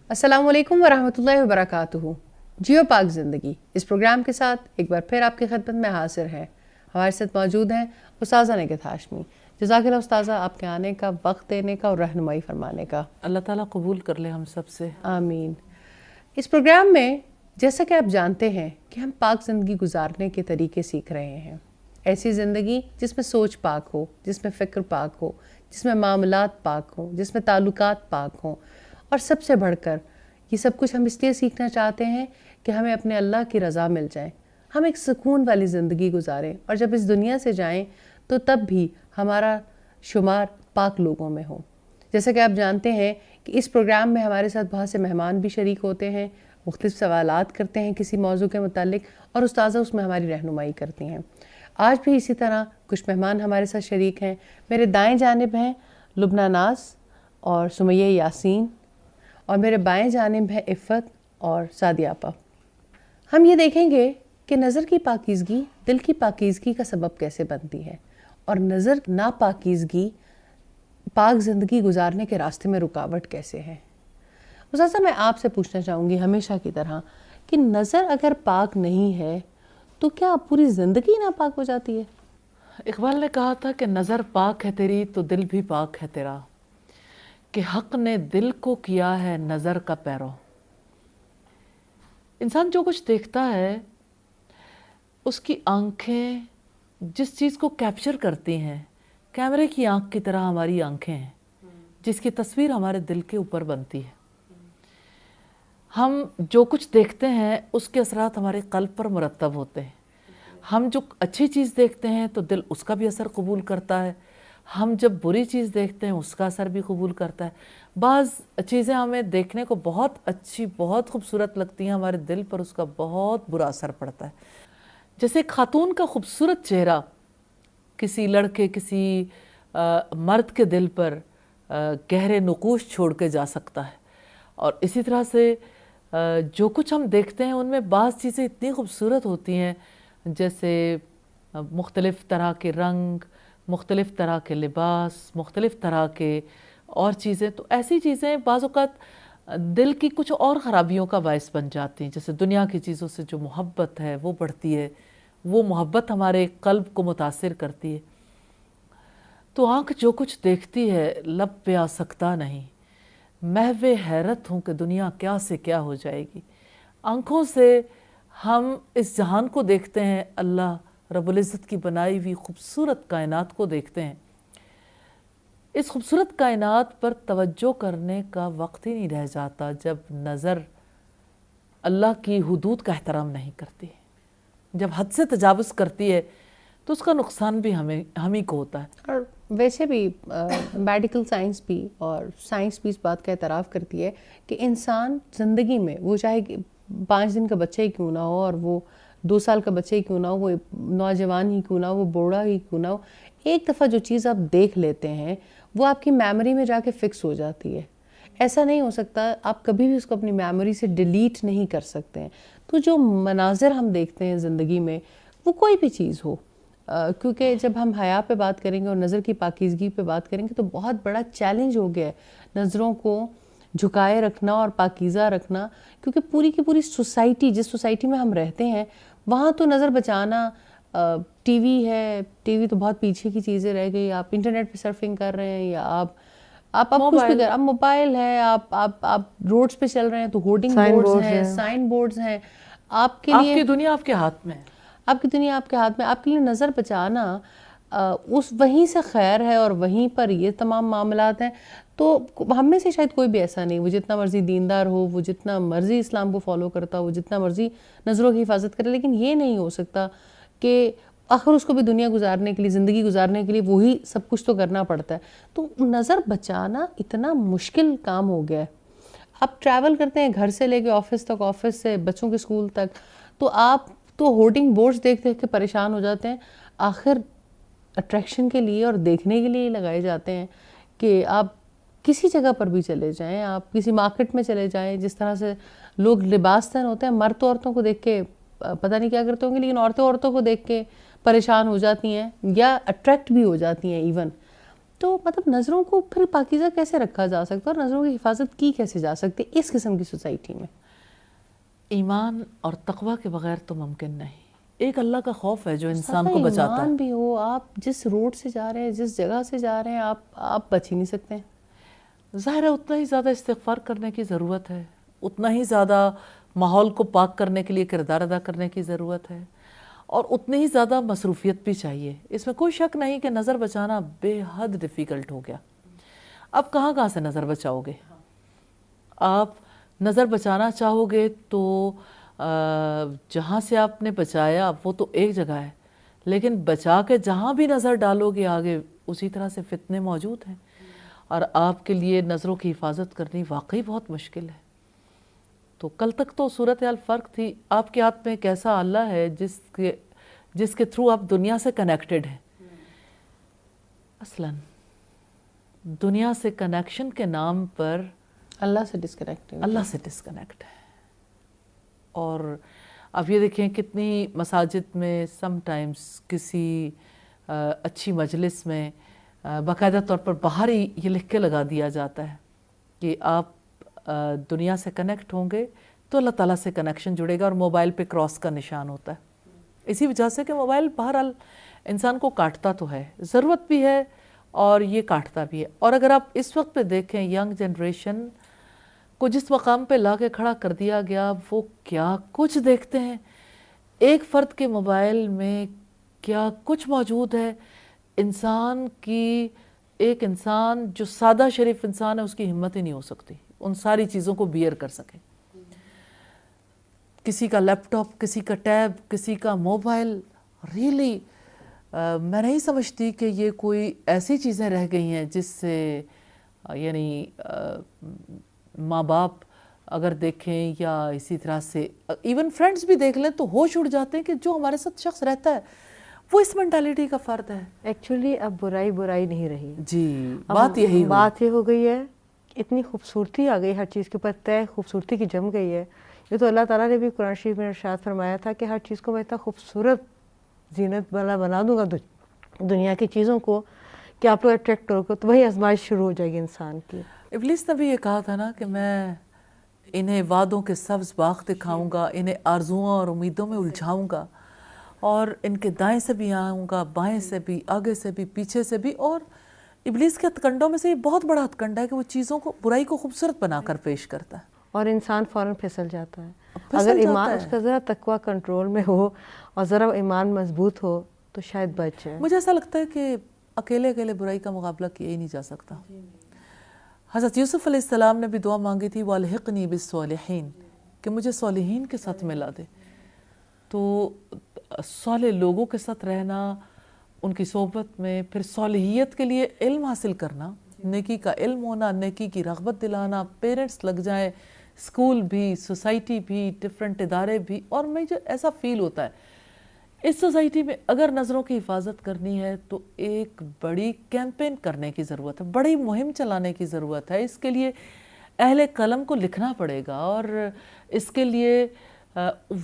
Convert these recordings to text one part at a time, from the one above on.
السلام علیکم ورحمۃ اللہ وبرکاتہ۔ جیو پاک زندگی اس پروگرام کے ساتھ ایک بار پھر آپ کی خدمت میں حاضر ہیں۔ ہمارے ساتھ موجود ہیں استاذہ نگہت ہاشمی۔ جزاک اللہ استاذہ، آپ کے آنے کا، وقت دینے کا اور رہنمائی فرمانے کا۔ اللہ تعالیٰ قبول کر لے ہم سب سے، آمین۔ اس پروگرام میں جیسا کہ آپ جانتے ہیں کہ ہم پاک زندگی گزارنے کے طریقے سیکھ رہے ہیں۔ ایسی زندگی جس میں سوچ پاک ہو، جس میں فکر پاک ہو، جس میں معاملات پاک ہوں، جس میں تعلقات پاک ہوں، اور سب سے بڑھ کر یہ سب کچھ ہم اس لیے سیکھنا چاہتے ہیں کہ ہمیں اپنے اللہ کی رضا مل جائے، ہم ایک سکون والی زندگی گزاریں، اور جب اس دنیا سے جائیں تو تب بھی ہمارا شمار پاک لوگوں میں ہو۔ جیسا کہ آپ جانتے ہیں کہ اس پروگرام میں ہمارے ساتھ بہت سے مہمان بھی شریک ہوتے ہیں، مختلف سوالات کرتے ہیں کسی موضوع کے متعلق، اور استاذہ اس میں ہماری رہنمائی کرتی ہیں۔ آج بھی اسی طرح کچھ مہمان ہمارے ساتھ شریک ہیں۔ میرے دائیں جانب ہیں لبنہ ناز اور سمیہ یاسین، اور میرے بائیں جانب ہے عفت اور سعدیہ آپا۔ ہم یہ دیکھیں گے کہ نظر کی پاکیزگی دل کی پاکیزگی کا سبب کیسے بنتی ہے، اور نظر ناپاکیزگی پاک زندگی گزارنے کے راستے میں رکاوٹ کیسے ہے۔ استاذہ، میں آپ سے پوچھنا چاہوں گی ہمیشہ کی طرح کہ نظر اگر پاک نہیں ہے تو کیا پوری زندگی ناپاک ہو جاتی ہے؟ اقبال نے کہا تھا کہ نظر پاک ہے تیری تو دل بھی پاک ہے تیرا، کہ حق نے دل کو کیا ہے نظر کا پیرو۔ انسان جو کچھ دیکھتا ہے اس کی آنکھیں جس چیز کو کیپچر کرتی ہیں، کیمرے کی آنکھ کی طرح ہماری آنکھیں ہیں جس کی تصویر ہمارے دل کے اوپر بنتی ہے۔ ہم جو کچھ دیکھتے ہیں اس کے اثرات ہمارے قلب پر مرتب ہوتے ہیں۔ ہم جو اچھی چیز دیکھتے ہیں تو دل اس کا بھی اثر قبول کرتا ہے، ہم جب بری چیز دیکھتے ہیں اس کا اثر بھی قبول کرتا ہے۔ بعض چیزیں ہمیں دیکھنے کو بہت اچھی، بہت خوبصورت لگتی ہیں، ہمارے دل پر اس کا بہت برا اثر پڑتا ہے۔ جیسے ایک خاتون کا خوبصورت چہرہ کسی لڑکے، کسی مرد کے دل پر گہرے نقوش چھوڑ کے جا سکتا ہے، اور اسی طرح سے جو کچھ ہم دیکھتے ہیں ان میں بعض چیزیں اتنی خوبصورت ہوتی ہیں، جیسے مختلف طرح کے رنگ، مختلف طرح کے لباس، مختلف طرح کے اور چیزیں، تو ایسی چیزیں بعض اوقات دل کی کچھ اور خرابیوں کا باعث بن جاتی ہیں۔ جیسے دنیا کی چیزوں سے جو محبت ہے وہ بڑھتی ہے، وہ محبت ہمارے قلب کو متاثر کرتی ہے۔ تو آنکھ جو کچھ دیکھتی ہے لب پہ آ سکتا نہیں، محو حیرت ہوں کہ دنیا کیا سے کیا ہو جائے گی۔ آنکھوں سے ہم اس جہان کو دیکھتے ہیں، اللہ رب العزت کی بنائی ہوئی خوبصورت کائنات کو دیکھتے ہیں۔ اس خوبصورت کائنات پر توجہ کرنے کا وقت ہی نہیں رہ جاتا جب نظر اللہ کی حدود کا احترام نہیں کرتی، جب حد سے تجاوز کرتی ہے تو اس کا نقصان بھی ہم ہی کو ہوتا ہے۔ اور ویسے بھی میڈیکل سائنس بھی اور سائنس بھی اس بات کا اعتراف کرتی ہے کہ انسان زندگی میں، وہ چاہے 5 دن کا بچہ ہی کیوں نہ ہو، اور وہ 2 سال کا بچہ ہی کیوں نہ ہو، وہ نوجوان ہی کیوں نہ ہو، وہ بوڑھا ہی کیوں نہ ہو، ایک دفعہ جو چیز آپ دیکھ لیتے ہیں وہ آپ کی میموری میں جا کے فکس ہو جاتی ہے۔ ایسا نہیں ہو سکتا، آپ کبھی بھی اس کو اپنی میموری سے ڈیلیٹ نہیں کر سکتے ہیں۔ تو جو مناظر ہم دیکھتے ہیں زندگی میں، وہ کوئی بھی چیز ہو، کیونکہ جب ہم حیا پہ بات کریں گے اور نظر کی پاکیزگی پہ بات کریں گے تو بہت بڑا چیلنج ہو گیا ہے نظروں کو جھکائے رکھنا اور پاکیزہ رکھنا، کیونکہ پوری کی پوری سوسائٹی، جس سوسائٹی میں ہم رہتے ہیں وہاں تو نظر بچانا، ٹی وی ہے، ٹی وی تو بہت پیچھے کی چیزیں رہ گئی، آپ انٹرنیٹ پہ سرفنگ کر رہے ہیں، یا آپ کچھ بھی کر، اب موبائل ہے، آپ روڈز پہ چل رہے ہیں تو ہورڈنگ بورڈز ہیں، سائن بورڈز ہیں، آپ کے لیے، آپ کی دنیا آپ کے ہاتھ میں ہے، آپ کی دنیا آپ کے ہاتھ میں، آپ کے لیے نظر بچانا اس وہیں سے خیر ہے، اور وہیں پر یہ تمام معاملات ہیں۔ تو ہم میں سے شاید کوئی بھی ایسا نہیں، وہ جتنا مرضی دیندار ہو، وہ جتنا مرضی اسلام کو فالو کرتا ہو، وہ جتنا مرضی نظروں کی حفاظت کرے، لیکن یہ نہیں ہو سکتا کہ آخر اس کو بھی دنیا گزارنے کے لیے، زندگی گزارنے کے لیے وہی سب کچھ تو کرنا پڑتا ہے۔ تو نظر بچانا اتنا مشکل کام ہو گیا ہے۔ آپ ٹریول کرتے ہیں گھر سے لے کے آفس تک، آفس سے بچوں کے اسکول تک، تو آپ تو ہورڈنگ بورڈز دیکھ دیکھ کے پریشان ہو جاتے ہیں. آخر اٹریکشن کے لیے اور دیکھنے کے لیے لگائے جاتے ہیں کہ آپ کسی جگہ پر بھی چلے جائیں، آپ کسی مارکیٹ میں چلے جائیں، جس طرح سے لوگ لباس تن ہوتے ہیں، مرد عورتوں کو دیکھ کے پتہ نہیں کیا کرتے ہوں گے، لیکن عورتوں کو دیکھ کے پریشان ہو جاتی ہیں یا اٹریکٹ بھی ہو جاتی ہیں ایون. تو مطلب نظروں کو پھر پاکیزہ کیسے رکھا جا سکتا ہے اور نظروں کی حفاظت کی کیسے جا سکتی اس قسم کی سوسائٹی میں؟ ایمان اور تقوی کے بغیر تو ممکن نہیں. ایک اللہ کا خوف ہے جو انسان کو بچاتا ہے. ایمان بھی ہو، آپ جس روڈ سے جا رہے ہیں، جس جگہ سے جا رہے ہیں، آپ بچ ہی نہیں سکتے ہیں. ظاہر ہے اتنا ہی زیادہ استغفار کرنے کی ضرورت ہے، اتنا ہی زیادہ ماحول کو پاک کرنے کے لیے کردار ادا کرنے کی ضرورت ہے، اور اتنی ہی زیادہ مصروفیت بھی چاہیے. اس میں کوئی شک نہیں کہ نظر بچانا بے حد ڈیفیکلٹ ہو گیا. اب کہاں سے نظر بچاؤ گے؟ آپ نظر بچانا چاہو گے تو جہاں سے آپ نے بچایا وہ تو ایک جگہ ہے، لیکن بچا کے جہاں بھی نظر ڈالو گے آگے اسی طرح سے فتنے موجود ہیں، اور آپ کے لیے نظروں کی حفاظت کرنی واقعی بہت مشکل ہے. تو کل تک تو صورتحال فرق تھی. آپ کے ہاتھ میں ایک ایسا اللہ ہے جس کے تھرو آپ دنیا سے کنیکٹڈ ہیں. اصلاً دنیا سے کنیکشن کے نام پر اللہ سے ڈسکنیکٹ ہے. اور اب یہ دیکھیں کتنی مساجد میں سم ٹائمز کسی اچھی مجلس میں باقاعدہ طور پر باہر ہی یہ لکھ کے لگا دیا جاتا ہے کہ آپ دنیا سے کنیکٹ ہوں گے تو اللہ تعالیٰ سے کنیکشن جڑے گا، اور موبائل پہ کراس کا نشان ہوتا ہے. اسی وجہ سے کہ موبائل بہرحال انسان کو کاٹتا تو ہے، ضرورت بھی ہے اور یہ کاٹتا بھی ہے. اور اگر آپ اس وقت پہ دیکھیں ینگ جنریشن کو جس مقام پہ لا کے کھڑا کر دیا گیا، وہ کیا کچھ دیکھتے ہیں. ایک فرد کے موبائل میں کیا کچھ موجود ہے. ایک انسان جو سادہ شریف انسان ہے اس کی ہمت ہی نہیں ہو سکتی ان ساری چیزوں کو بیئر کر سکے. کسی کا لیپ ٹاپ، کسی کا ٹیب، کسی کا موبائل. ریئلی میں نہیں سمجھتی کہ یہ کوئی ایسی چیزیں رہ گئی ہیں جس سے یعنی ماں باپ اگر دیکھیں یا اسی طرح سے ایون فرینڈز بھی دیکھ لیں تو ہوش اڑ جاتے ہیں کہ جو ہمارے ساتھ شخص رہتا ہے وہ اس مینٹالٹی کا فرد ہے. ایکچولی اب برائی نہیں رہی. جی بات یہ ہو گئی ہے، اتنی خوبصورتی آ گئی، ہر چیز کے اوپر طے خوبصورتی کی جم گئی ہے. یہ تو اللہ تعالیٰ نے بھی قرآن شریف میں ارشاد فرمایا تھا کہ ہر چیز کو میں اتنا خوبصورت زینت والا بنا دوں گا دنیا کی چیزوں کو کہ آپ لوگ اٹریکٹ کرو گے، تو وہی آزمائش شروع ہو جائے گی انسان کی. ابلیس نے بھی یہ کہا تھا نا کہ میں انہیں وعدوں کے سبز باغ دکھاؤں گا، انہیں آرزوؤں اور امیدوں میں الجھاؤں گا، اور ان کے دائیں سے بھی آؤں گا، بائیں سے بھی، آگے سے بھی، پیچھے سے بھی. اور ابلیس کے ہتھ کنڈوں میں سے یہ بہت بڑا ہتھ کنڈا ہے کہ وہ چیزوں کو، برائی کو خوبصورت بنا کر پیش کرتا ہے، اور انسان فوراً پھسل جاتا ہے. اگر ایمان اس کا ذرا تقویٰ کنٹرول میں ہو اور ذرا ایمان مضبوط ہو تو شاید بچ جائے. مجھے ایسا لگتا ہے کہ اکیلے برائی کا مقابلہ کیا ہی نہیں جا سکتا. حضرت یوسف علیہ السلام نے بھی دعا مانگی تھی وَالْحِقْنِي بِالصَّالِحِينَ، کہ مجھے صالحین کے ساتھ ملا دے. تو صالح لوگوں کے ساتھ رہنا، ان کی صحبت میں، پھر صالحیت کے لیے علم حاصل کرنا، نیکی کا علم ہونا، نیکی کی رغبت دلانا، پیرنٹس لگ جائیں، اسکول بھی، سوسائٹی بھی، ڈفرینٹ ادارے بھی. اور مجھے ایسا فیل ہوتا ہے اس سوسائٹی میں اگر نظروں کی حفاظت کرنی ہے تو ایک بڑی کیمپین کرنے کی ضرورت ہے، بڑی مہم چلانے کی ضرورت ہے. اس کے لیے اہل قلم کو لکھنا پڑے گا، اور اس کے لیے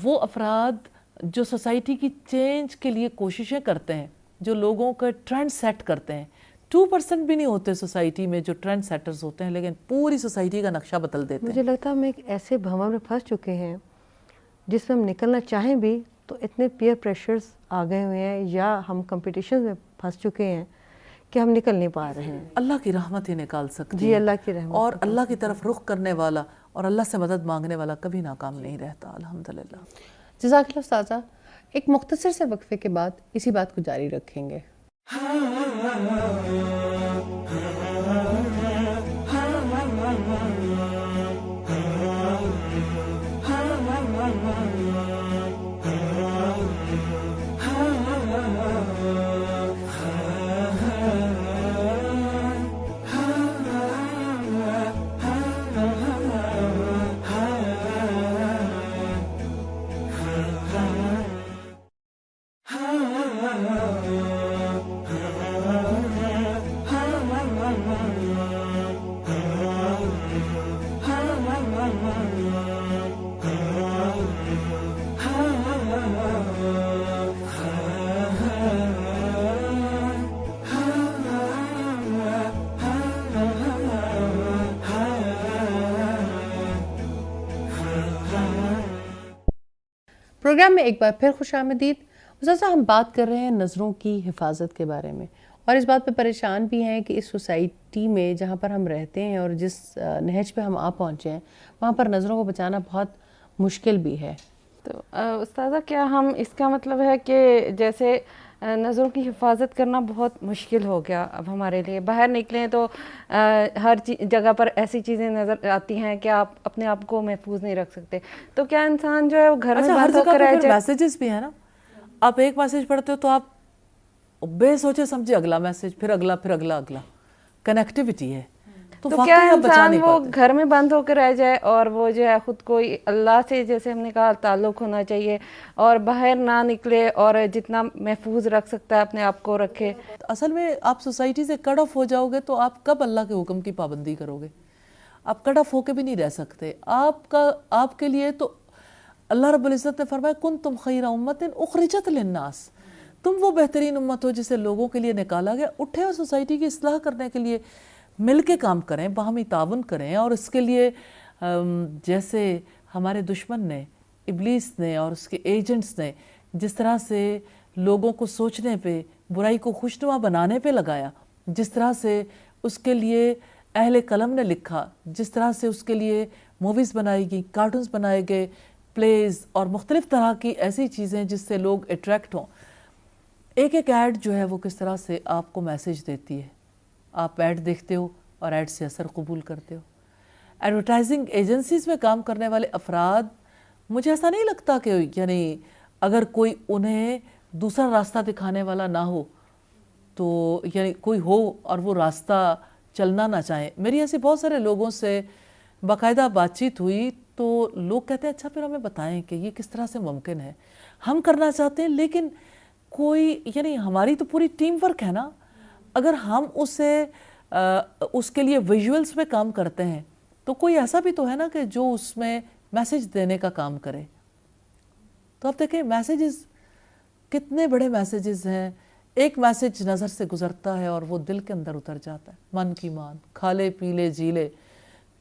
وہ افراد جو سوسائٹی کی چینج کے لیے کوششیں کرتے ہیں، جو لوگوں کا ٹرینڈ سیٹ کرتے ہیں. 2% بھی نہیں ہوتے سوسائٹی میں جو ٹرینڈ سیٹرز ہوتے ہیں، لیکن پوری سوسائٹی کا نقشہ بدل دیتے ہیں. مجھے لگتا ہے ہم ایک ایسے بھنور میں پھنس چکے ہیں جس میں ہم نکلنا چاہیں بھی تو اتنے پیئر پریشرز آ گئے ہوئے ہیں، یا ہم کمپٹیشن میں پھنس چکے ہیں کہ ہم نکل نہیں پا رہے ہیں. اللہ کی رحمت ہی نکال سکتی ہے. جی اللہ کی رحمت. اور اللہ کی طرف رخ کرنے والا اور اللہ سے مدد مانگنے والا کبھی ناکام نہیں رہتا، الحمدللہ. جزاک اللہ استاذہ. ایک مختصر سے وقفے کے بعد اسی بات کو جاری رکھیں گے. پروگرام میں ایک بار پھر خوش آمدید. استاذہ ہم بات کر رہے ہیں نظروں کی حفاظت کے بارے میں اور اس بات پہ پریشان بھی ہیں کہ اس سوسائٹی میں جہاں پر ہم رہتے ہیں اور جس نہج پہ ہم آ پہنچے ہیں وہاں پر نظروں کو بچانا بہت مشکل بھی ہے. تو استاذہ کیا ہم اس کا مطلب ہے کہ جیسے نظروں کی حفاظت کرنا بہت مشکل ہو گیا اب ہمارے لیے, باہر نکلیں تو ہر جگہ پر ایسی چیزیں نظر آتی ہیں کہ آپ اپنے آپ کو محفوظ نہیں رکھ سکتے, تو کیا انسان جو ہے وہ گھر میں بند ہو کر رہ جائے؟ میسیجز بھی ہیں نا, آپ ایک میسیج پڑھتے ہو تو آپ بے سوچے سمجھے اگلا میسیج, پھر اگلا, پھر اگلا, کنیکٹیوٹی ہے. تو کیا انسان وہ گھر میں بند ہو کر رہ جائے اور وہ جو ہے خود کو اللہ سے جیسے ہم نے کہا تعلق ہونا چاہیے اور باہر نہ نکلے اور جتنا محفوظ رکھ سکتا ہے اپنے آپ کو رکھے؟ اصل میں آپ سوسائٹی سے کٹ آف ہو جاؤ گے تو آپ کب اللہ کے حکم کی پابندی کرو گے؟ آپ کٹ آف ہو کے بھی نہیں رہ سکتے. آپ کے لیے تو اللہ رب العزت نے فرمایا کنتم خیر امت اخرجت للناس, تم وہ بہترین امت ہو جسے لوگوں کے لیے نکالا گیا. اٹھے اور سوسائٹی کی اصلاح کرنے کے لیے مل کے کام کریں, باہمی تعاون کریں. اور اس کے لیے جیسے ہمارے دشمن نے, ابلیس نے اور اس کے ایجنٹس نے جس طرح سے لوگوں کو سوچنے پہ, برائی کو خوشنما بنانے پہ لگایا, جس طرح سے اس کے لیے اہل قلم نے لکھا, جس طرح سے اس کے لیے موویز بنائی گئی, کارٹونز بنائے گئے, پلیز اور مختلف طرح کی ایسی چیزیں جس سے لوگ اٹریکٹ ہوں. ایک ایک ایڈ جو ہے وہ کس طرح سے آپ کو میسیج دیتی ہے. آپ ایڈ دیکھتے ہو اور ایڈ سے اثر قبول کرتے ہو. ایڈورٹائزنگ ایجنسیز میں کام کرنے والے افراد, مجھے ایسا نہیں لگتا کہ یعنی اگر کوئی انہیں دوسرا راستہ دکھانے والا نہ ہو تو یعنی کوئی ہو اور وہ راستہ چلنا نہ چاہیں. میری ایسے بہت سارے لوگوں سے باقاعدہ بات چیت ہوئی تو لوگ کہتے ہیں اچھا پھر ہمیں بتائیں کہ یہ کس طرح سے ممکن ہے, ہم کرنا چاہتے ہیں لیکن کوئی یعنی ہماری تو پوری ٹیم ورک ہے نا, اگر ہم اس کے لیے ویژولز پہ کام کرتے ہیں تو کوئی ایسا بھی تو ہے نا کہ جو اس میں میسیج دینے کا کام کرے. تو آپ دیکھیں میسیجز کتنے بڑے میسیجز ہیں. ایک میسیج نظر سے گزرتا ہے اور وہ دل کے اندر اتر جاتا ہے, من کی مان, کھا لے پی لے جی لے,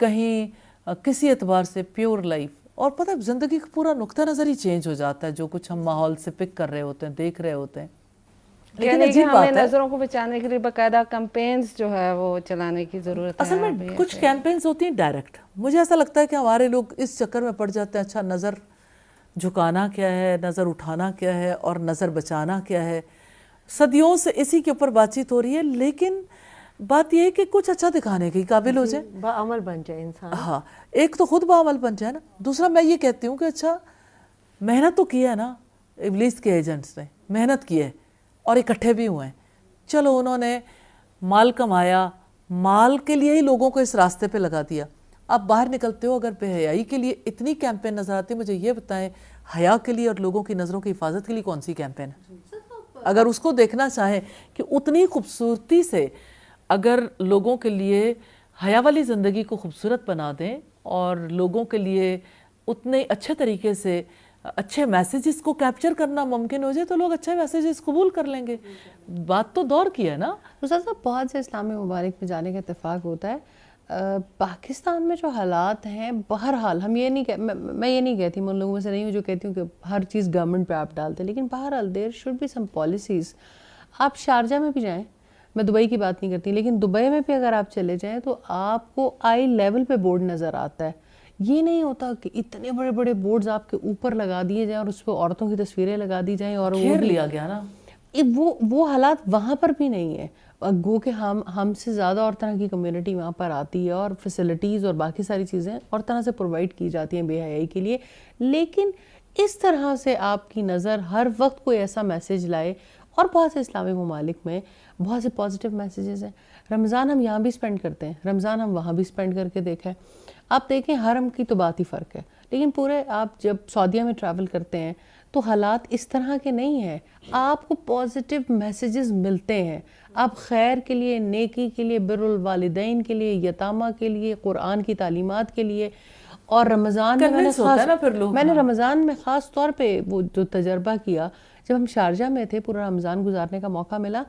کہیں کسی اعتبار سے پیور لائف. اور پتہ ہے زندگی کا پورا نقطہ نظر ہی چینج ہو جاتا ہے جو کچھ ہم ماحول سے پک کر رہے ہوتے ہیں, دیکھ رہے ہوتے ہیں. لیکن عجیب بات ہے, ہمیں نظروں کو بچانے کے لیے باقاعدہ کیمپینز جو ہے وہ چلانے کی ضرورت ہے. اصل میں کچھ کیمپینز ہوتی ہیں ڈائریکٹ. مجھے ایسا لگتا ہے کہ ہمارے لوگ اس چکر میں پڑ جاتے ہیں اچھا نظر جھکانا کیا ہے, نظر اٹھانا کیا ہے اور نظر بچانا کیا ہے. صدیوں سے اسی کے اوپر بات چیت ہو رہی ہے, لیکن بات یہ ہے کہ کچھ اچھا دکھانے کی قابل ہو جائے, باعمل بن جائے انسان. ہاں, ایک تو خود باعمل بن جائے نا. دوسرا میں یہ کہتی ہوں کہ اچھا محنت تو کی ہے نا, ابلیس کے ایجنٹس نے محنت کی ہے اور اکٹھے بھی ہوئے ہیں. چلو انہوں نے مال کمایا, مال کے لیے ہی لوگوں کو اس راستے پہ لگا دیا. آپ باہر نکلتے ہو اگر بے حیائی کے لیے اتنی کیمپین نظر آتی ہے, مجھے یہ بتائیں حیا کے لیے اور لوگوں کی نظروں کی حفاظت کے لیے کون سی کیمپین ہے؟ اگر اس کو دیکھنا چاہیں کہ اتنی خوبصورتی سے اگر لوگوں کے لیے حیا والی زندگی کو خوبصورت بنا دیں اور لوگوں کے لیے اتنے اچھے طریقے سے اچھے میسیجز کو کیپچر کرنا ممکن ہو جائے تو لوگ اچھے میسیجز قبول کر لیں گے. بات تو دور کی ہے نا. استاد صاحب بہت سے اسلامی ممالک میں جانے کا اتفاق ہوتا ہے. پاکستان میں جو حالات ہیں بہرحال ہم میں یہ نہیں کہتی, میں ان لوگوں میں سے نہیں ہوں جو کہتی ہوں کہ ہر چیز گورنمنٹ پہ آپ ڈالتے, لیکن بہرحال there should be some policies. آپ شارجہ میں بھی جائیں, میں دبئی کی بات نہیں کرتی, لیکن دبئی میں بھی اگر آپ چلے جائیں تو آپ کو آئی لیول پہ بورڈ نظر آتا ہے. یہ نہیں ہوتا کہ اتنے بڑے بڑے بورڈز آپ کے اوپر لگا دیے جائیں اور اس پہ عورتوں کی تصویریں لگا دی جائیں اور گھیر لیا گیا نا. وہ حالات وہاں پر بھی نہیں ہے. گو کہ ہم سے زیادہ اور طرح کی کمیونٹی وہاں پر آتی ہے اور فیسلٹیز اور باقی ساری چیزیں اور طرح سے پرووائڈ کی جاتی ہیں بے حیائی کے لیے, لیکن اس طرح سے آپ کی نظر ہر وقت کوئی ایسا میسیج لائے. اور بہت سے اسلامی ممالک میں بہت سے پازیٹیو میسیجز ہیں. رمضان ہم یہاں بھی سپینڈ کرتے ہیں, رمضان ہم وہاں بھی سپینڈ کر کے دیکھا ہے. آپ دیکھیں حرم کی تو بات ہی فرق ہے, لیکن پورے آپ جب سعودیہ میں ٹریول کرتے ہیں تو حالات اس طرح کے نہیں ہیں. آپ کو پازیٹیو میسیجز ملتے ہیں, آپ خیر کے لیے, نیکی کے لیے, بر الوالدین کے لیے, یتامہ کے لیے, قرآن کی تعلیمات کے لیے. اور رمضان میں نے رمضان میں خاص طور پہ وہ جو تجربہ کیا جب ہم شارجہ میں تھے, پورا رمضان گزارنے کا موقع ملا.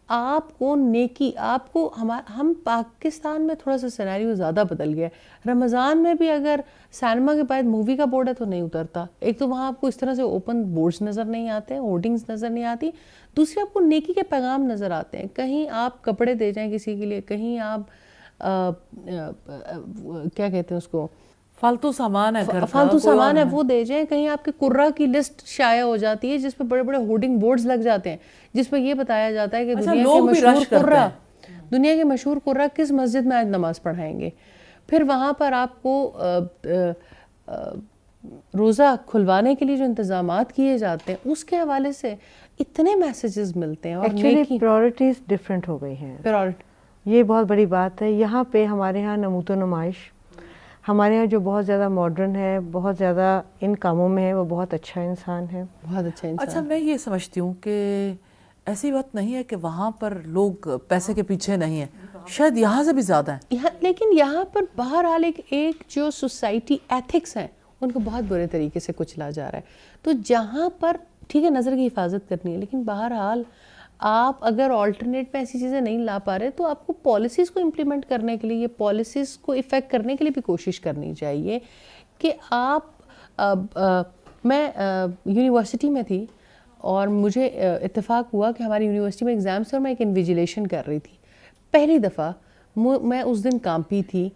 آپ کو نیکی، آپ کو ہم پاکستان میں تھوڑا سا سینیریو زیادہ بدل گیا ہے. رمضان میں بھی اگر سینما کے بعد مووی کا بورڈ ہے تو نہیں اترتا. ایک تو وہاں آپ کو اس طرح سے اوپن بورڈز نظر نہیں آتے، ہورڈنگز نظر نہیں آتی. دوسرے آپ کو نیکی کے پیغام نظر آتے ہیں. کہیں آپ کپڑے دے جائیں کسی کے لیے، کہیں آپ کیا کہتے ہیں اس کو، فالتو سامان ہے گھر کا، فالتو سامان ہے وہ دے جائیں. کہیں آپ کے قرہ کی لسٹ شائع ہو جاتی ہے جس پہ بڑے بڑے ہورڈنگ بورڈز لگ جاتے ہیں جس پہ یہ بتایا جاتا ہے کہ دنیا کے مشہور قرہ کس مسجد میں آج نماز پڑھائیں گے. پھر وہاں پر آپ کو روزہ کھلوانے کے لیے جو انتظامات کیے جاتے ہیں اس کے حوالے سے اتنے میسیجز ملتے ہیں. اور ایکچولی پرائورٹیز ڈفرینٹ ہو گئی ہیں. یہ بہت بڑی بات ہے. یہاں پہ ہمارے ہاں نمود و نمائش، ہمارے ہاں جو بہت زیادہ ماڈرن ہے، بہت زیادہ ان کاموں میں ہے، وہ بہت اچھا انسان ہے، بہت اچھا انسان. اچھا میں یہ سمجھتی ہوں کہ ایسی بات نہیں ہے کہ وہاں پر لوگ پیسے کے پیچھے نہیں ہیں، شاید یہاں سے بھی زیادہ ہیں. لیکن یہاں پر بہرحال ایک جو سوسائٹی ایتھکس ہیں ان کو بہت برے طریقے سے کچلا جا رہا ہے. تو جہاں پر ٹھیک ہے نظر کی حفاظت کرنی ہے، لیکن بہرحال آپ اگر آلٹرنیٹ میں ایسی چیزیں نہیں لا پا رہے تو آپ کو پالیسیز کو امپلیمنٹ کرنے کے لیے، یہ پالیسیز کو افیکٹ کرنے کے لیے بھی کوشش کرنی چاہیے کہ آپ میں یونیورسٹی میں تھی اور مجھے اتفاق ہوا کہ ہماری یونیورسٹی میں ایگزامس اور میں ایک انویجیلیشن کر رہی تھی. پہلی دفعہ میں اس دن کانپی تھی.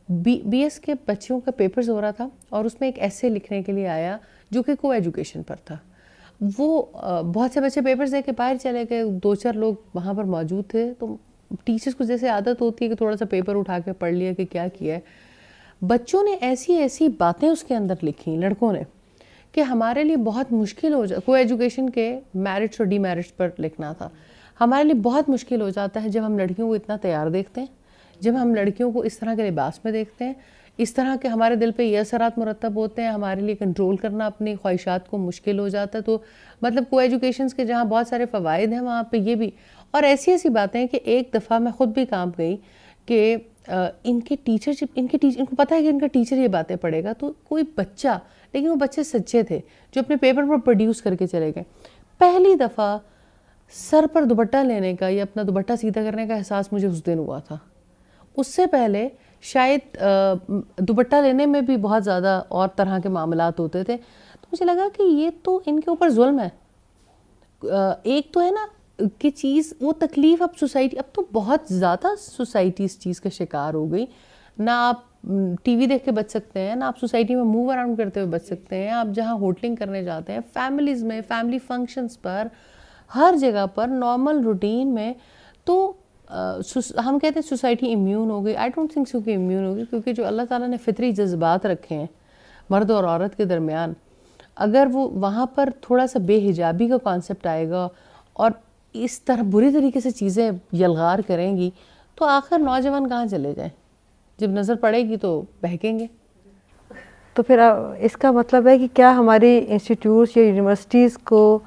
بی ایس کے بچوں کا پیپرز ہو رہا تھا اور اس میں ایک ایسے لکھنے کے لیے آیا جو کہ کو ایجوکیشن پر تھا. وہ بہت سے بچے پیپرز دے کے باہر چلے گئے، 2-4 لوگ وہاں پر موجود تھے. تو ٹیچرز کو جیسے عادت ہوتی ہے کہ تھوڑا سا پیپر اٹھا کے پڑھ لیا کہ کیا کیا ہے. بچوں نے ایسی باتیں اس کے اندر لکھی، لڑکوں نے، کہ ہمارے لیے بہت مشکل ہو کو ایجوکیشن کے میرٹس اور ڈی میرٹس پر لکھنا تھا. ہمارے لیے بہت مشکل ہو جاتا ہے جب ہم لڑکیوں کو اتنا تیار دیکھتے ہیں، جب ہم لڑکیوں کو اس طرح کے لباس میں دیکھتے ہیں، اس طرح کے ہمارے دل پہ یہ اثرات مرتب ہوتے ہیں. ہمارے لیے کنٹرول کرنا اپنی خواہشات کو مشکل ہو جاتا ہے. تو مطلب کو ایجوکیشنس کے جہاں بہت سارے فوائد ہیں وہاں پہ یہ بھی، اور ایسی باتیں کہ ایک دفعہ میں خود بھی کانپ گئی کہ ان کے ٹیچر ان کو پتہ ہے کہ ان کا ٹیچر یہ باتیں پڑھے گا. تو کوئی بچہ، لیکن وہ بچے سچے تھے جو اپنے پیپر پر پروڈیوس کر کے چلے گئے. پہلی دفعہ سر پر دوپٹہ لینے کا یا اپنا دوپٹہ سیدھا کرنے کا احساس مجھے اس دن ہوا تھا. اس سے پہلے شاید دوپٹہ لینے میں بھی بہت زیادہ اور طرح کے معاملات ہوتے تھے. تو مجھے لگا کہ یہ تو ان کے اوپر ظلم ہے. ایک تو ہے نا کہ چیز وہ تکلیف اب سوسائٹی، اب تو بہت زیادہ سوسائٹی اس چیز کا شکار ہو گئی. نہ آپ ٹی وی دیکھ کے بچ سکتے ہیں، نہ آپ سوسائٹی میں موو اراؤنڈ کرتے ہوئے بچ سکتے ہیں. آپ جہاں ہوٹلنگ کرنے جاتے ہیں، فیملیز میں، فیملی فنکشنز پر، ہر جگہ پر، نارمل روٹین میں، تو ہم کہتے ہیں سوسائٹی امیون ہو گئی. آئی ڈونٹ تھنک سو کہ امیون ہوگی، کیونکہ جو اللہ تعالیٰ نے فطری جذبات رکھے ہیں مرد اور عورت کے درمیان، اگر وہ وہاں پر تھوڑا سا بے حجابی کا کانسیپٹ آئے گا اور اس طرح بری طریقے سے چیزیں یلغار کریں گی تو آخر نوجوان کہاں چلے جائیں؟ جب نظر پڑے گی تو بہکیں گے. تو پھر اس کا مطلب ہے کہ کیا ہماری انسٹیٹیوٹس یا یونیورسٹیز کو،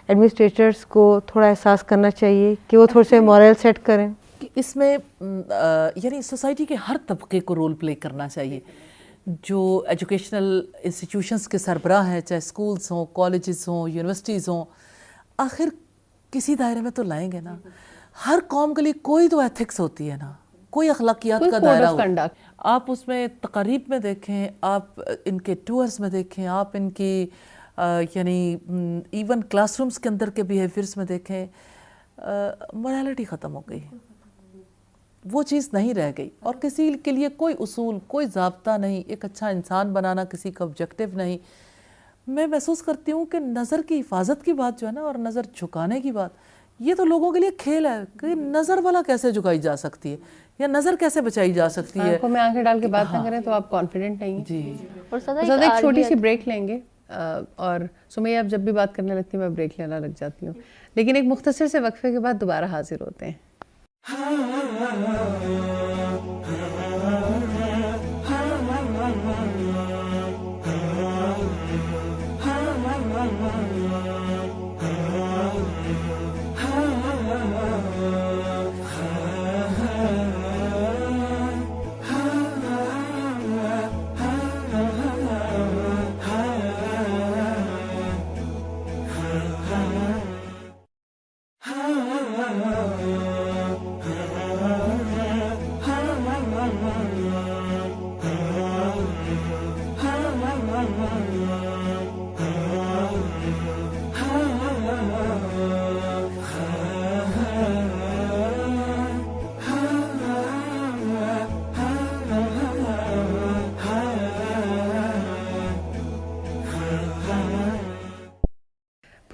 ایڈمنسٹریٹرز کو تھوڑا احساس کرنا چاہیے کہ وہ تھوڑے سے مورل سیٹ کریں. اس میں یعنی سوسائٹی کے ہر طبقے کو رول پلے کرنا چاہیے. جو ایجوکیشنل انسٹیٹیوشنز کے سربراہ ہیں، چاہے اسکولز ہوں، کالجز ہوں، یونیورسٹیز ہوں، آخر کسی دائرے میں تو لائیں گے نا. ہر قوم کے لیے کوئی تو ایتھکس ہوتی ہے نا، کوئی اخلاقیات کا دائرہ ہوتا ہے. آپ اس میں تقاریب میں دیکھیں، آپ ان کے ٹورز میں دیکھیں، آپ ان کی یعنی ایون کلاس رومز کے اندر کے بیہیویئرز میں دیکھیں، مورالٹی ختم ہو گئی، وہ چیز نہیں رہ گئی. اور کسی کے لیے کوئی اصول، کوئی ضابطہ نہیں. ایک اچھا انسان بنانا کسی کا آبجیکٹیو نہیں. میں محسوس کرتی ہوں کہ نظر کی حفاظت کی بات جو ہے نا، اور نظر جھکانے کی بات، یہ تو لوگوں کے لیے کھیل ہے کہ نظر والا کیسے جھکائی جا سکتی ہے یا نظر کیسے بچائی جا سکتی ہے. آنکھوں میں آنکھیں ڈال کے بات نہ کریں تو آپ کانفیڈنٹ نہیں ہیں. جی. اور زیادہ ایک چھوٹی سی بریک لیں گے، اور سمیہ آپ جب بھی بات کرنے لگتی ہیں میں بریک لینا لگ جاتی ہوں، لیکن ایک مختصر سے وقفے کے بعد دوبارہ حاضر ہوتے ہیں.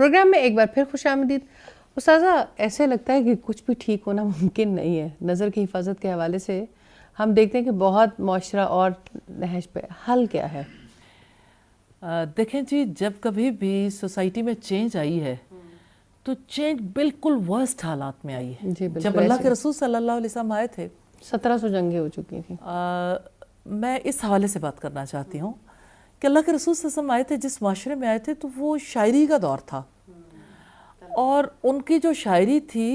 پروگرام میں ایک بار پھر خوش آمدید. استاذہ, ایسے لگتا ہے کہ کچھ بھی ٹھیک ہونا ممکن نہیں ہے. نظر کی حفاظت کے حوالے سے ہم دیکھتے ہیں کہ بہت معاشرہ اور نہج پہ. حل کیا ہے؟ دیکھیں جی, جب کبھی بھی سوسائٹی میں چینج آئی ہے تو چینج بالکل ورسٹ حالات میں آئی ہے. جب اللہ کے رسول صلی اللہ علیہ وسلم آئے تھے 1700 جنگیں ہو چکی تھیں. میں اس حوالے سے بات کرنا چاہتی ہوں کہ اللہ کے رسول صلی اللہ علیہ وسلم آئے تھے, جس معاشرے میں آئے تھے تو وہ شاعری کا دور تھا, اور ان کی جو شاعری تھی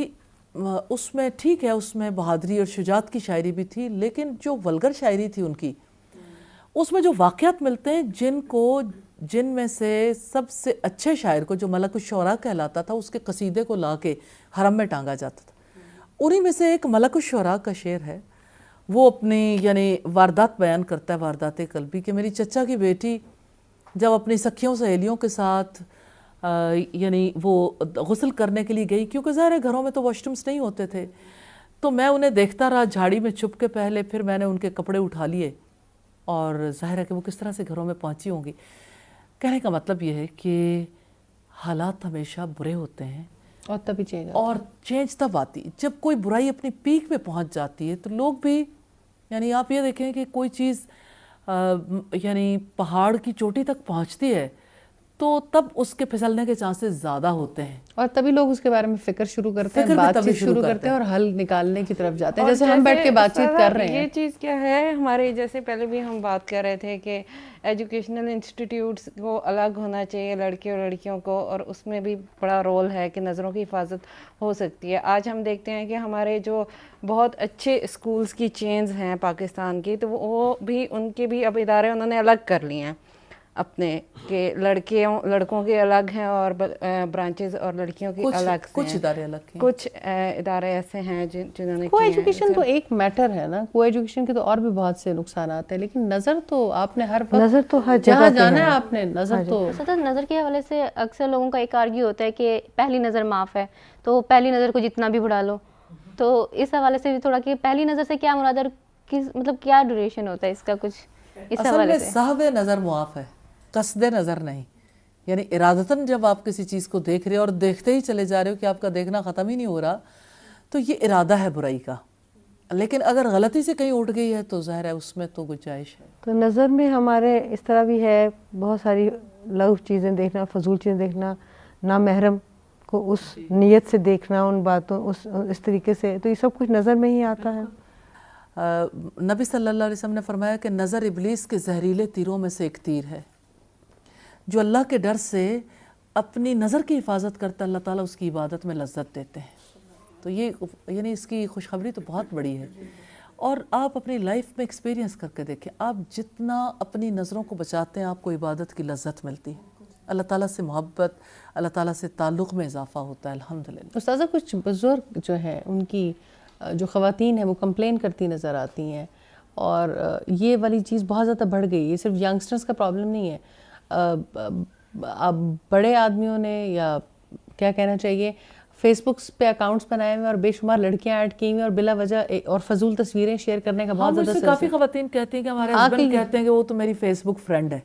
اس میں ٹھیک ہے, اس میں بہادری اور شجاعت کی شاعری بھی تھی, لیکن جو ولگر شاعری تھی ان کی, اس میں جو واقعات ملتے ہیں جن میں سے سب سے اچھے شاعر کو, جو ملک الشعراء کہلاتا تھا, اس کے قصیدے کو لا کے حرم میں ٹانگا جاتا تھا. انہی میں سے ایک ملک الشعراء کا شعر ہے, وہ اپنی یعنی واردات بیان کرتا ہے, واردات قلبی, کہ میری چچا کی بیٹی جب اپنی سکھیوں سہیلیوں کے ساتھ یعنی وہ غسل کرنے کے لیے گئی, کیونکہ ظاہر ہے گھروں میں تو واش رومس نہیں ہوتے تھے, تو میں انہیں دیکھتا رہا جھاڑی میں چھپ کے. پہلے پھر میں نے ان کے کپڑے اٹھا لیے, اور ظاہر ہے کہ وہ کس طرح سے گھروں میں پہنچی ہوں گی. کہنے کا مطلب یہ ہے کہ حالات ہمیشہ برے ہوتے ہیں اور تبھی چینج تب آتی جب کوئی برائی اپنی پیک پہ پہنچ جاتی ہے. تو لوگ بھی, یعنی آپ یہ دیکھیں کہ کوئی چیز یعنی پہاڑ کی چوٹی تک پہنچتی ہے تو تب اس کے پھسلنے کے چانسز زیادہ ہوتے ہیں, اور تبھی لوگ اس کے بارے میں فکر شروع کرتے ہیں, بات چیت شروع کرتے ہیں اور حل نکالنے کی طرف جاتے ہیں, جیسے ہم بیٹھ کے بات چیت کر رہے ہیں. یہ چیز کیا ہے ہمارے, جیسے پہلے بھی ہم بات کر رہے تھے کہ ایجوکیشنل انسٹیٹیوٹس کو الگ ہونا چاہیے لڑکے اور لڑکیوں کو, اور اس میں بھی بڑا رول ہے کہ نظروں کی حفاظت ہو سکتی ہے. آج ہم دیکھتے ہیں کہ ہمارے جو بہت اچھے اسکولز کی چینز ہیں پاکستان کی, تو وہ بھی ان کے بھی اب ادارے انہوں نے الگ کر لیے ہیں اپنے, کہ لڑکوں کے الگ ہیں اور برانچز, اور لڑکیوں کے الگ کچھ ادارے الگ ہیں. کچھ ادارے ایسے ہیں جنہوں نے کو ایجوکیشن تو ایک میٹر ہے نا, کو ایجوکیشن کے تو اور بھی بہت سے نقصانات ہیں, لیکن نظر تو آپ نے ہر وقت, نظر تو ہر جہاں جگہ جانا ہے آپ نے نظر تو. نظر کے حوالے سے اکثر لوگوں کا ایک آرگیو ہوتا ہے کہ پہلی نظر معاف ہے, تو پہلی نظر کو جتنا بھی بڑھا لو. تو اس حوالے سے بھی تھوڑا کہ پہلی نظر سے کیا مراد, اور مطلب کیا ڈیوریشن ہوتا ہے اس کا, کچھ اس حوالے سے. صاحب نظر معاف ہے, قصد نظر نہیں. یعنی ارادتاً جب آپ کسی چیز کو دیکھ رہے ہو اور دیکھتے ہی چلے جا رہے ہو کہ آپ کا دیکھنا ختم ہی نہیں ہو رہا, تو یہ ارادہ ہے برائی کا. لیکن اگر غلطی سے کہیں اٹھ گئی ہے تو ظاہر ہے اس میں تو گنجائش ہے. تو نظر میں ہمارے اس طرح بھی ہے, بہت ساری لغو چیزیں دیکھنا, فضول چیزیں دیکھنا, نامحرم کو اس نیت سے دیکھنا, ان باتوں اس طریقے سے, تو یہ سب کچھ نظر میں ہی آتا ہے. نبی صلی اللہ علیہ وسلم نے فرمایا کہ نظر ابلیس کے زہریلے تیروں میں سے ایک تیر ہے. جو اللہ کے ڈر سے اپنی نظر کی حفاظت کرتا ہے, اللہ تعالیٰ اس کی عبادت میں لذت دیتے ہیں. تو یہ یعنی اس کی خوشخبری تو بہت بڑی ہے. اور آپ اپنی لائف میں ایکسپیرینس کر کے دیکھیں, آپ جتنا اپنی نظروں کو بچاتے ہیں آپ کو عبادت کی لذت ملتی ہے, اللہ تعالیٰ سے محبت, اللہ تعالیٰ سے تعلق میں اضافہ ہوتا ہے. الحمدللہ. استاذہ, کچھ بزرگ جو ہیں ان کی جو خواتین ہیں وہ کمپلین کرتی نظر آتی ہیں, اور یہ والی چیز بہت زیادہ بڑھ گئی. یہ صرف ینگسٹرز کا پرابلم نہیں ہے, اب بڑے آدمیوں نے, یا کیا کہنا چاہیے, فیس بکس پہ اکاؤنٹس بنائے ہوئے اور بے شمار لڑکیاں ایڈ کی ہوئی اور بلا وجہ اور فضول تصویریں شیئر کرنے کا بہت زیادہ سلسلہ. کافی خواتین کہتی ہیں کہ ہمارے ہسبینڈ کہتے ہیں کہ وہ تو میری فیس بک فرینڈ ہے.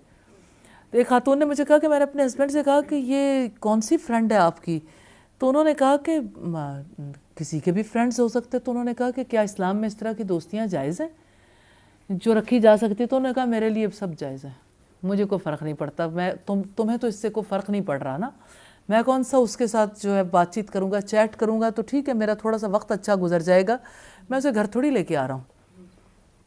تو ایک خاتون نے مجھے کہا کہ میں نے اپنے ہسبینڈ سے کہا کہ یہ کون سی فرینڈ ہے آپ کی, تو انہوں نے کہا کہ کسی کے بھی فرینڈز ہو سکتے. تو انہوں نے کہا کہ کیا اسلام میں اس طرح کی دوستیاں جائز ہیں جو رکھی جا سکتی؟ تو انہوں نے کہا میرے لیے سب جائز ہے, مجھے کوئی فرق نہیں پڑتا. تمہیں تو اس سے کوئی فرق نہیں پڑ رہا نا, میں کون سا اس کے ساتھ جو ہے بات چیت کروں گا, چیٹ کروں گا تو ٹھیک ہے, میرا تھوڑا سا وقت اچھا گزر جائے گا, میں اسے گھر تھوڑی لے کے آ رہا ہوں.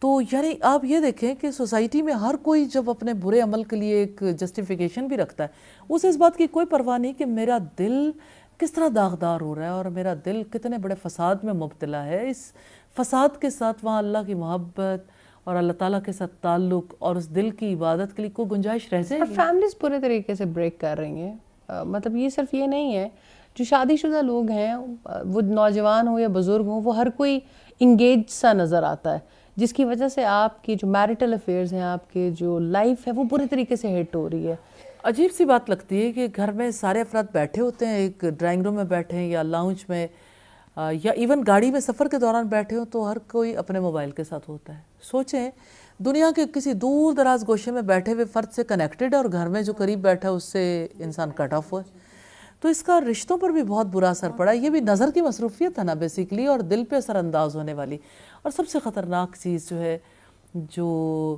تو یعنی آپ یہ دیکھیں کہ سوسائٹی میں ہر کوئی جب اپنے برے عمل کے لیے ایک جسٹیفیکیشن بھی رکھتا ہے, اسے اس بات کی کوئی پرواہ نہیں کہ میرا دل کس طرح داغدار ہو رہا ہے اور میرا دل کتنے بڑے فساد میں مبتلا ہے. اس فساد کے ساتھ وہاں اللہ کی محبت اور اللہ تعالیٰ کے ساتھ تعلق اور اس دل کی عبادت کے لیے کوئی گنجائش رہ جائے گی. فیملیز پورے طریقے سے بریک کر رہی ہیں. مطلب یہ صرف یہ نہیں ہے, جو شادی شدہ لوگ ہیں, وہ نوجوان ہوں یا بزرگ ہوں, وہ ہر کوئی انگیج سا نظر آتا ہے, جس کی وجہ سے آپ کی جو میرٹل افیئرز ہیں, آپ کے جو لائف ہے, وہ پورے طریقے سے ہٹ ہو رہی ہے. عجیب سی بات لگتی ہے کہ گھر میں سارے افراد بیٹھے ہوتے ہیں, ایک ڈرائنگ روم میں بیٹھے ہیں یا لاؤنج میں یا ایون گاڑی میں سفر کے دوران بیٹھے ہوں, تو ہر کوئی اپنے موبائل کے ساتھ ہوتا ہے. سوچیں دنیا کے کسی دور دراز گوشے میں بیٹھے ہوئے فرد سے کنیکٹڈ ہے, اور گھر میں جو قریب بیٹھا ہے اس سے انسان کٹ آف ہوا ہے. تو اس کا رشتوں پر بھی بہت برا اثر پڑا. یہ بھی نظر کی مصروفیت ہے نا بیسیکلی, اور دل پہ اثر انداز ہونے والی. اور سب سے خطرناک چیز جو ہے, جو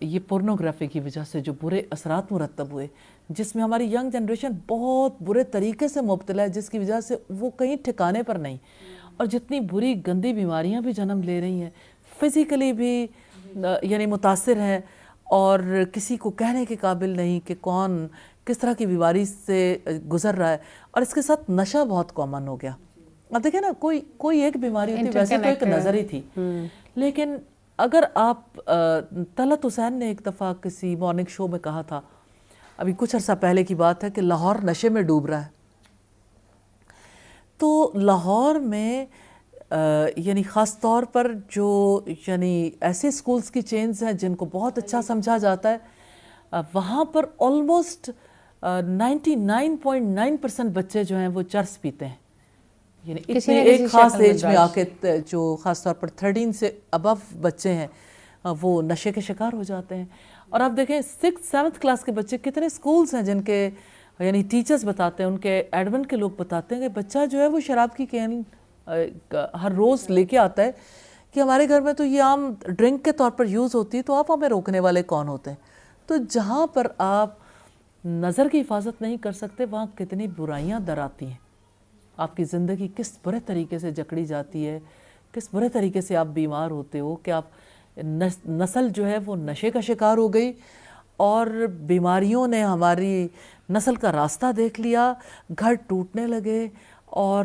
یہ پورنوگرافی کی وجہ سے جو برے اثرات مرتب ہوئے, جس میں ہماری ینگ جنریشن بہت برے طریقے سے مبتلا ہے, جس کی وجہ سے وہ کہیں ٹھکانے پر نہیں, اور جتنی بری گندی بیماریاں بھی جنم لے رہی ہیں, فزیکلی بھی یعنی متاثر ہیں, اور کسی کو کہنے کے قابل نہیں کہ کون کس طرح کی بیماری سے گزر رہا ہے. اور اس کے ساتھ نشہ بہت کامن ہو گیا. اب دیکھیں نا, کوئی ایک بیماری ہوتی, ویسے تو ایک نظر ہی تھی, لیکن اگر آپ طلعت حسین نے ایک دفعہ کسی مارننگ شو میں کہا تھا, ابھی کچھ عرصہ پہلے کی بات ہے, کہ لاہور نشے میں ڈوب رہا ہے. تو لاہور میں یعنی خاص طور پر جو یعنی ایسے اسکولز کی چینز ہیں جن کو بہت اچھا سمجھا جاتا ہے, وہاں پر آلموسٹ 99.9% بچے جو ہیں وہ چرس پیتے ہیں. یعنی اتنے ایک خاص ایج میں آ کے, جو خاص طور پر 13 سے ابو بچے ہیں, وہ نشے کے شکار ہو جاتے ہیں. اور آپ دیکھیں 6th 7th کلاس کے بچے, کتنے سکولز ہیں جن کے یعنی ٹیچرز بتاتے ہیں, ان کے ایڈمن کے لوگ بتاتے ہیں کہ بچہ جو ہے وہ شراب کی کین ہر روز لے کے آتا ہے, کہ ہمارے گھر میں تو یہ عام ڈرنک کے طور پر یوز ہوتی ہے, تو آپ ہمیں روکنے والے کون ہوتے ہیں. تو جہاں پر آپ نظر کی حفاظت نہیں کر سکتے, وہاں کتنی برائیاں در آتی ہیں. آپ کی زندگی کس برے طریقے سے جکڑی جاتی ہے, کس برے طریقے سے آپ بیمار ہوتے ہو, کہ آپ نسل جو ہے وہ نشے کا شکار ہو گئی, اور بیماریوں نے ہماری نسل کا راستہ دیکھ لیا, گھر ٹوٹنے لگے, اور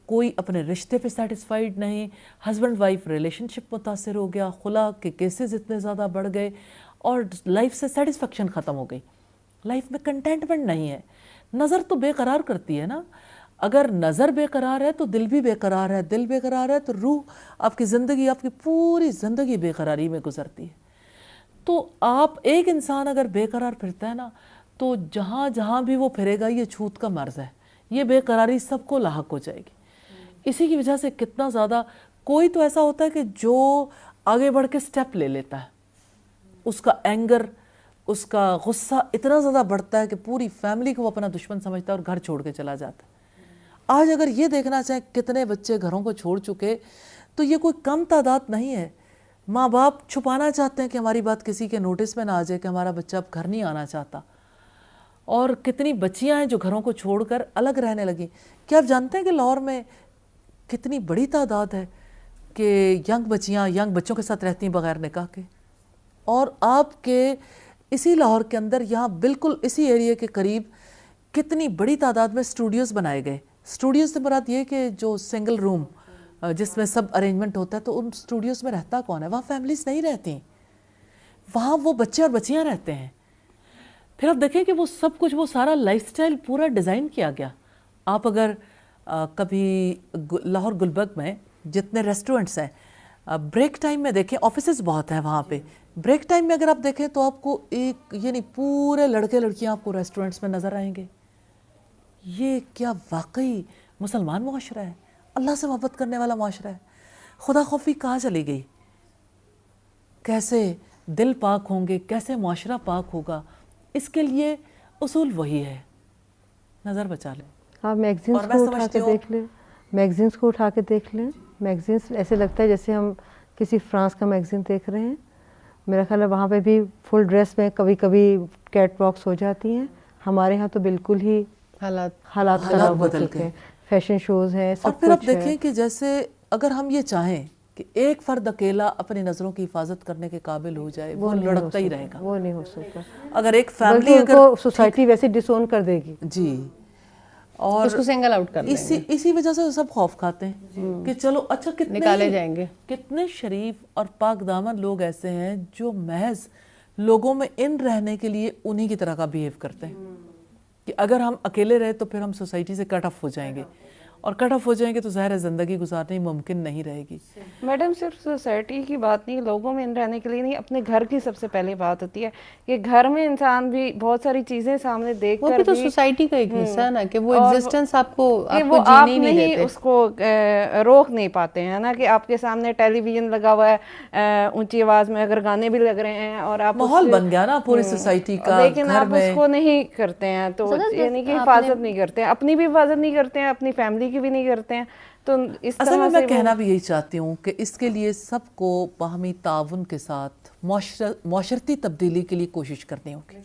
کوئی اپنے رشتے پہ سیٹسفائیڈ نہیں, ہسبینڈ وائف ریلیشن شپ متاثر ہو گیا, خلا کے کیسز اتنے زیادہ بڑھ گئے, اور لائف سے سیٹسفیکشن ختم ہو گئی, لائف میں کنٹینٹمنٹ نہیں ہے. نظر تو بے قرار کرتی ہے نا, اگر نظر بے قرار ہے تو دل بھی بے قرار ہے, دل بے قرار ہے تو روح, آپ کی زندگی, آپ کی پوری زندگی بے قراری میں گزرتی ہے. تو آپ ایک انسان اگر بے قرار پھرتا ہے نا, تو جہاں جہاں بھی وہ پھرے گا یہ چھوت کا مرض ہے, یہ بے قراری سب کو لاحق ہو جائے گی. اسی کی وجہ سے کتنا زیادہ, کوئی تو ایسا ہوتا ہے کہ جو آگے بڑھ کے سٹیپ لے لیتا ہے, اس کا اینگر, اس کا غصہ اتنا زیادہ بڑھتا ہے کہ پوری فیملی کو وہ اپنا دشمن سمجھتا ہے اور گھر چھوڑ کے چلا جاتا ہے. آج اگر یہ دیکھنا چاہیں کتنے بچے گھروں کو چھوڑ چکے, تو یہ کوئی کم تعداد نہیں ہے. ماں باپ چھپانا چاہتے ہیں کہ ہماری بات کسی کے نوٹس میں نہ آ جائے کہ ہمارا بچہ اب گھر نہیں آنا چاہتا. اور کتنی بچیاں ہیں جو گھروں کو چھوڑ کر الگ رہنے لگیں. کیا آپ جانتے ہیں کہ لاہور میں کتنی بڑی تعداد ہے کہ ینگ بچیاں ینگ بچوں کے ساتھ رہتی ہیں بغیر نکاح کے. اور آپ کے اسی لاہور کے اندر, یہاں بالکل اسی ایریے کے قریب, کتنی بڑی تعداد میں اسٹوڈیوز بنائے گئے. اسٹوڈیوز سے مراد یہ کہ جو سنگل روم جس میں سب ارینجمنٹ ہوتا ہے, تو ان اسٹوڈیوز میں رہتا کون ہے؟ وہاں فیملیز نہیں رہتی, وہاں وہ بچے اور بچیاں رہتے ہیں. پھر آپ دیکھیں کہ وہ سب کچھ, وہ سارا لائف سٹائل پورا ڈیزائن کیا گیا. آپ اگر کبھی لاہور گلبرگ میں جتنے ریسٹورنٹس ہیں, بریک ٹائم میں دیکھیں, آفیسز بہت ہیں وہاں پہ, بریک ٹائم میں اگر آپ دیکھیں تو آپ کو ایک یعنی پورے لڑکے لڑکیاں آپ کو ریسٹورنٹس میں نظر آئیں گے. یہ کیا واقعی مسلمان معاشرہ ہے؟ اللہ سے محبت کرنے والا معاشرہ ہے؟ خدا خوفی کہاں چلی گئی؟ کیسے دل پاک ہوں گے, کیسے معاشرہ پاک ہوگا؟ اس کے لیے اصول وہی ہے, نظر بچا لیں. آپ میگزینس کو اٹھا کے دیکھ لیں, میگزینس کو اٹھا کے دیکھ لیں. میگزینس ایسے لگتا ہے جیسے ہم کسی فرانس کا میگزین دیکھ رہے ہیں. میرا خیال ہے وہاں پہ بھی فل ڈریس میں کبھی کبھی کیٹ واکس ہو جاتی ہیں. ہمارے ہاں تو بالکل ہی حالات خراب ہو چکے ہیں, فیشن شوز ہیں, سب کچھ ہے. اور پھر آپ دیکھیں کہ جیسے اگر ہم یہ چاہیں کہ ایک فرد اکیلا اپنی نظروں کی حفاظت کرنے کے قابل ہو جائے, وہ لڑکتا ہی رہے گا, وہ نہیں ہو سکتا. اگر ایک فیملی, اگر سوسائٹی ویسے ڈس اون کر دے گی, جی, اور اس کو سنگل آؤٹ کر لیں گے. اسی وجہ سے سب خوف کھاتے ہیں کہ چلو اچھا نکالے جائیں گے. کتنے شریف اور پاک دامن لوگ ایسے ہیں جو محض لوگوں میں ان رہنے کے لیے انہی کی طرح کا بیہیو کرتے ہیں کہ اگر ہم اکیلے رہے تو پھر ہم سوسائٹی سے کٹ آف ہو جائیں گے. اور کٹ آف ہو جائیں گے تو ظاہر ہے زندگی گزارنی ممکن نہیں رہے گی. میڈم صرف سوسائٹی کی بات نہیں، لوگوں میں رہنے کے لیے نہیں، اپنے گھر کی سب سے پہلے بات ہوتی ہے کہ گھر میں انسان بھی بہت ساری چیزیں سامنے دیکھ کر وہ بھی تو سوسائٹی کا ایک حصہ ہے نا کہ وہ ایگزسٹنس آپ کو آپ نہیں اس کو روک نہیں پاتے ہیں نا، کہ آپ کے سامنے ٹیلی ویژن لگا ہوا ہے اونچی آواز میں، اگر گانے بھی لگ رہے ہیں اور آپ ماحول بن گیا نا پوری سوسائٹی کا، لیکن آپ اس کو نہیں کرتے ہیں، تو یعنی کہ حفاظت نہیں کرتے ہیں، اپنی بھی حفاظت نہیں کرتے ہیں، اپنی فیملی کی بھی نہیں کرتے ہیں. تو اس اصل طرح میں کہنا بھی یہی چاہتی ہوں کہ اس کے لیے سب کو باہمی تعاون کے ساتھ معاشرتی تبدیلی کے لیے کوشش کرنی ہوگی.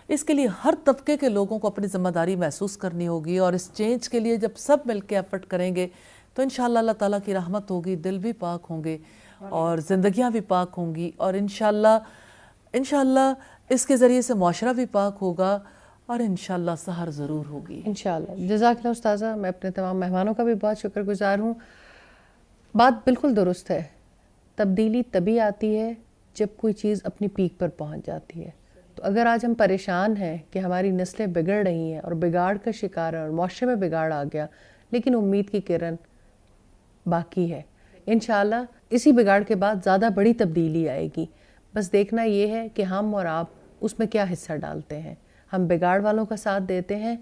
اس کے لیے ہر طبقے کے لوگوں کو اپنی ذمہ داری محسوس کرنی ہوگی، اور اس چینج کے لیے جب سب مل کے ایفرٹ کریں گے تو انشاءاللہ اللہ تعالیٰ کی رحمت ہوگی، دل بھی پاک ہوں گے اور زندگیاں بھی پاک ہوں گی، اور انشاءاللہ اس کے ذریعے سے معاشرہ بھی پاک ہوگا، اور انشاءاللہ سحر ضرور ہوگی. انشاءاللہ. جزاک اللہ استاذہ. میں اپنے تمام مہمانوں کا بھی بہت شکر گزار ہوں. بات بالکل درست ہے، تبدیلی تبھی آتی ہے جب کوئی چیز اپنی پیک پر پہنچ جاتی ہے. تو اگر آج ہم پریشان ہیں کہ ہماری نسلیں بگڑ رہی ہیں اور بگاڑ کا شکار ہیں اور معاشرے میں بگاڑ آ گیا، لیکن امید کی کرن باقی ہے. انشاءاللہ اسی بگاڑ کے بعد زیادہ بڑی تبدیلی آئے گی. بس دیکھنا یہ ہے کہ ہم اور آپ اس میں کیا حصہ ڈالتے ہیں. ہم بگاڑ والوں کا ساتھ دیتے ہیں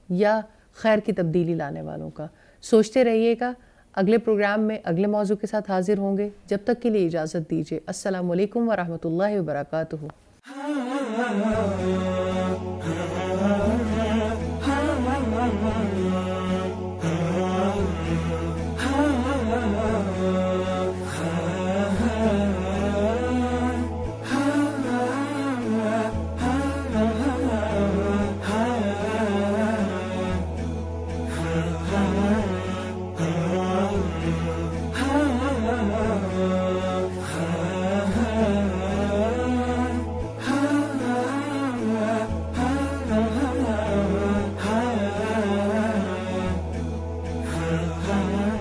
یا خیر کی تبدیلی لانے والوں کا. سوچتے رہیے گا. اگلے پروگرام میں اگلے موضوع کے ساتھ حاضر ہوں گے. جب تک کے لیے اجازت دیجیے. السلام علیکم ورحمۃ اللہ وبرکاتہ.